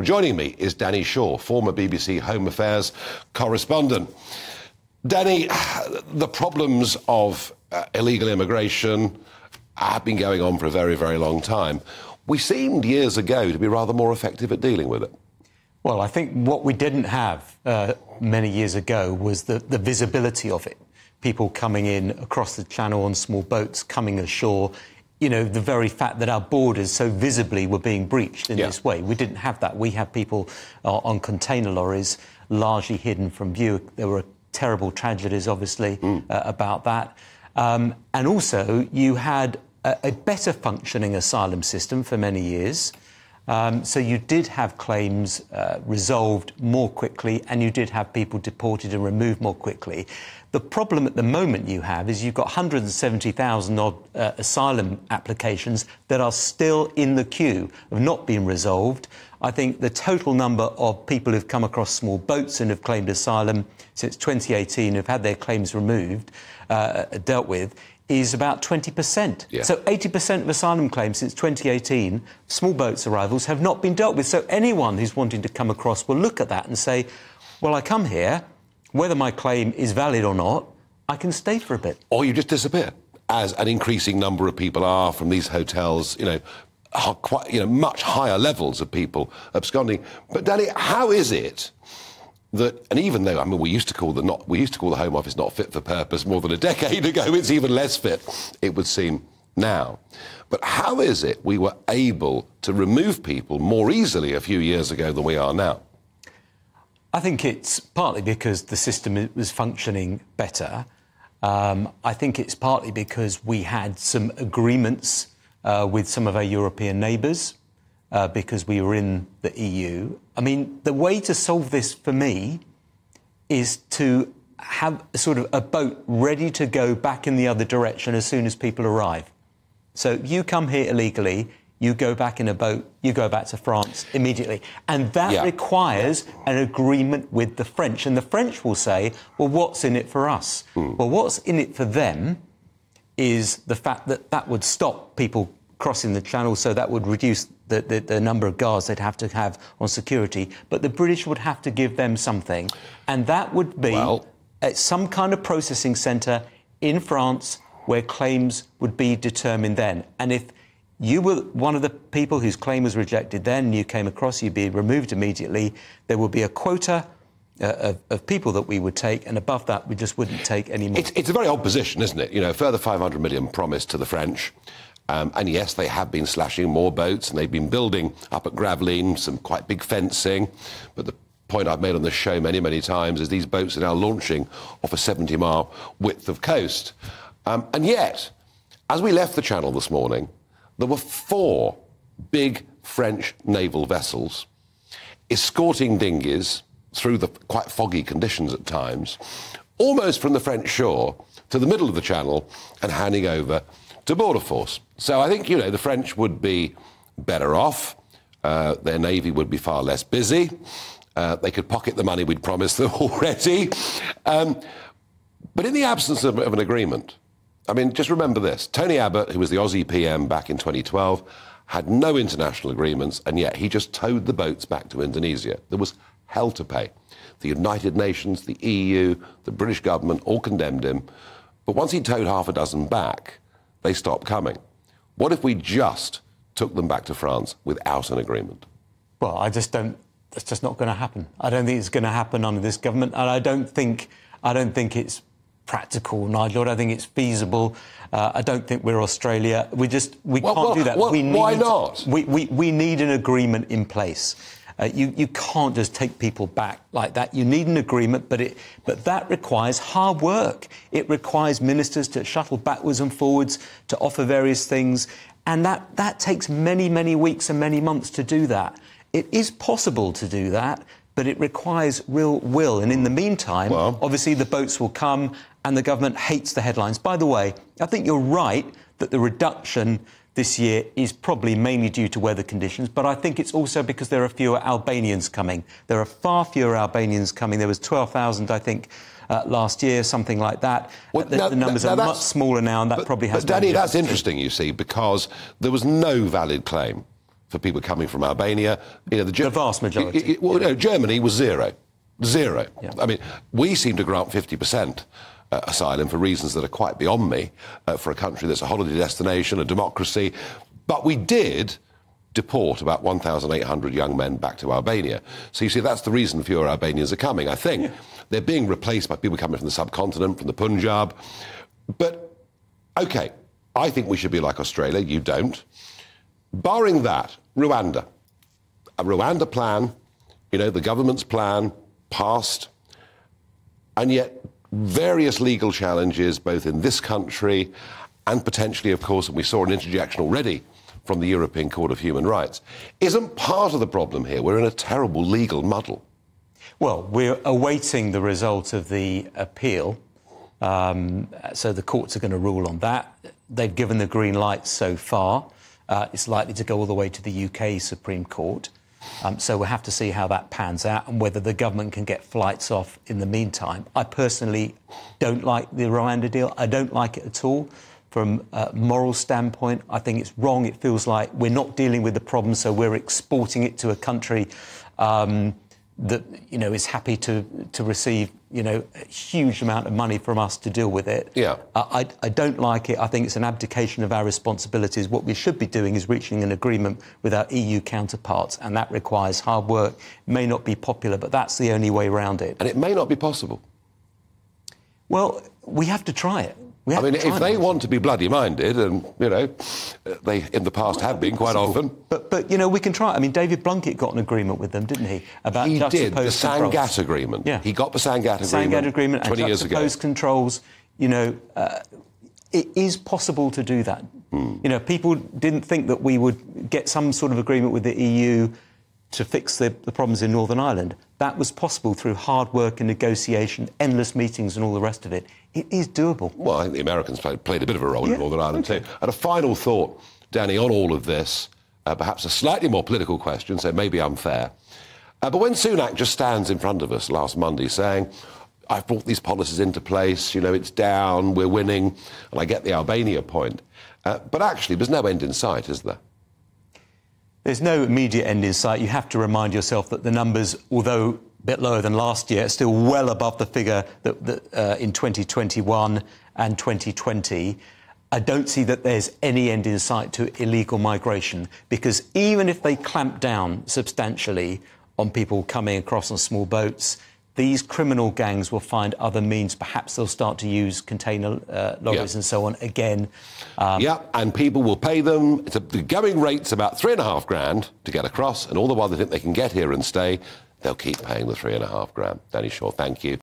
Well, joining me is Danny Shaw, former BBC Home Affairs correspondent. Danny, the problems of illegal immigration have been going on for a very, very long time. We seemed years ago to be rather more effective at dealing with it. Well, I think what we didn't have many years ago was the visibility of it. People coming in across the channel on small boats, coming ashore. You know, the very fact that our borders so visibly were being breached in this way. We didn't have that. We had people on container lorries largely hidden from view. There were terrible tragedies, obviously, about that. And also, you had a better functioning asylum system for many years. So you did have claims resolved more quickly, and you did have people deported and removed more quickly. The problem at the moment you have is you've got 170,000 odd asylum applications that are still in the queue, have not been resolved. I think the total number of people who've come across small boats and have claimed asylum since 2018, who've had their claims removed, dealt with, is about 20%. Yeah. So 80% of asylum claims since 2018, small boats arrivals, have not been dealt with. So anyone who's wanting to come across will look at that and say, well, I come here, whether my claim is valid or not, I can stay for a bit. Or you just disappear, as an increasing number of people are from these hotels, much higher levels of people absconding. But Danny, how is it that, and even though, we used to call the Home Office not fit for purpose more than a decade ago, it's even less fit, it would seem, now. But how is it we were able to remove people more easily a few years ago than we are now? I think it's partly because the system was functioning better. I think it's partly because we had some agreements with some of our European neighbours, because we were in the EU. I mean, the way to solve this for me is to have sort of a boat ready to go back in the other direction as soon as people arrive. So you come here illegally, you go back in a boat, you go back to France immediately. And that requires an agreement with the French. And the French will say, well, what's in it for us? Well, what's in it for them is the fact that that would stop people crossing the channel, so that would reduce the number of guards they'd have to have on security. But the British would have to give them something. And that would be at some kind of processing centre in France where claims would be determined then. And if you were one of the people whose claim was rejected then, and you came across, you'd be removed immediately. There would be a quota of people that we would take, and above that, we just wouldn't take any more. It's a very odd position, isn't it? You know, a further 500 million promised to the French. And yes, they have been slashing more boats, and they've been building up at Gravelines some quite big fencing. But the point I've made on this show many, many times is these boats are now launching off a 70-mile width of coast. And yet, as we left the Channel this morning, there were 4 big French naval vessels escorting dinghies through the quite foggy conditions at times, almost from the French shore to the middle of the Channel and handing over to Border Force. So I think, the French would be better off. Their navy would be far less busy. They could pocket the money we'd promised them already. But in the absence of an agreement, just remember this. Tony Abbott, who was the Aussie PM back in 2012, had no international agreements, and yet he just towed the boats back to Indonesia. There was hell to pay. The United Nations, the EU, the British government all condemned him. But once he towed half a dozen back, they stopped coming. What if we just took them back to France without an agreement? Well, that's just not going to happen. I don't think it's going to happen under this government, and I don't think it's practical, Nigel. I don't think it's feasible. I don't think we're Australia. We can't do that. Why not? We need an agreement in place. You can't just take people back like that. You need an agreement, but that requires hard work. It requires ministers to shuttle backwards and forwards, to offer various things, and that takes many, many weeks and many months to do that. It is possible to do that, but it requires real will. And in the meantime, obviously the boats will come, and the government hates the headlines. By the way, I think you're right that the reduction this year is probably mainly due to weather conditions, but I think it's also because there are fewer Albanians coming. There are far fewer Albanians coming. There was 12,000, I think, last year, something like that. Well, the numbers are much smaller now, and that probably has... But, Danny, that's interesting, you see, because there was no valid claim for people coming from Albania. You know, the vast majority. Germany was zero. Zero. Yeah. I mean, we seem to grant 50% asylum for reasons that are quite beyond me, for a country that's a holiday destination, a democracy. But we did deport about 1,800 young men back to Albania. So you see, that's the reason fewer Albanians are coming, I think. Yeah. They're being replaced by people coming from the subcontinent, from the Punjab. But, OK, I think we should be like Australia. You don't. Barring that, Rwanda. A Rwanda plan, you know, the government's plan, passed, and yet various legal challenges, both in this country and potentially, of course, and we saw an interjection already from the European Court of Human Rights, isn't part of the problem here. We're in a terrible legal muddle. Well, we're awaiting the result of the appeal, so the courts are going to rule on that. They've given the green light so far. It's likely to go all the way to the UK Supreme Court. So we'll have to see how that pans out and whether the government can get flights off in the meantime. I personally don't like the Rwanda deal. I don't like it at all. From a moral standpoint, I think it's wrong. It feels like we're not dealing with the problem, so we're exporting it to a country that, you know, is happy to receive, you know, a huge amount of money from us to deal with it. Yeah. I don't like it. I think it's an abdication of our responsibilities. What we should be doing is reaching an agreement with our EU counterparts, and that requires hard work. It may not be popular, but that's the only way around it. And it may not be possible. Well, we have to try it. I mean, if they want to be bloody-minded, and, you know, they in the past have been quite often. But, you know, we can try it. I mean, David Blunkett got an agreement with them, didn't he? About he did, the controls. Sangatte Agreement. Yeah. He got the Sangatte Agreement 20 years ago. Juxtaposed controls, you know, it is possible to do that. You know, people didn't think that we would get some sort of agreement with the EU to fix the problems in Northern Ireland. That was possible through hard work and negotiation, endless meetings and all the rest of it. It is doable. Well, I think the Americans played a bit of a role in Northern Ireland too. And a final thought, Danny, on all of this, perhaps a slightly more political question, so maybe unfair. But when Sunak just stands in front of us last Monday saying, I've brought these policies into place, you know, it's down, we're winning, and I get the Albania point. But actually, there's no end in sight, is there? There's no immediate end in sight. You have to remind yourself that the numbers, although a bit lower than last year, are still well above the figure that in 2021 and 2020. I don't see that there's any end in sight to illegal migration, because even if they clamp down substantially on people coming across on small boats, these criminal gangs will find other means. Perhaps they'll start to use container lorries and so on again. Yeah, and people will pay them. The going rate's about $3,500 to get across, and all the while they think they can get here and stay, they'll keep paying the $3,500. Danny Shaw, thank you.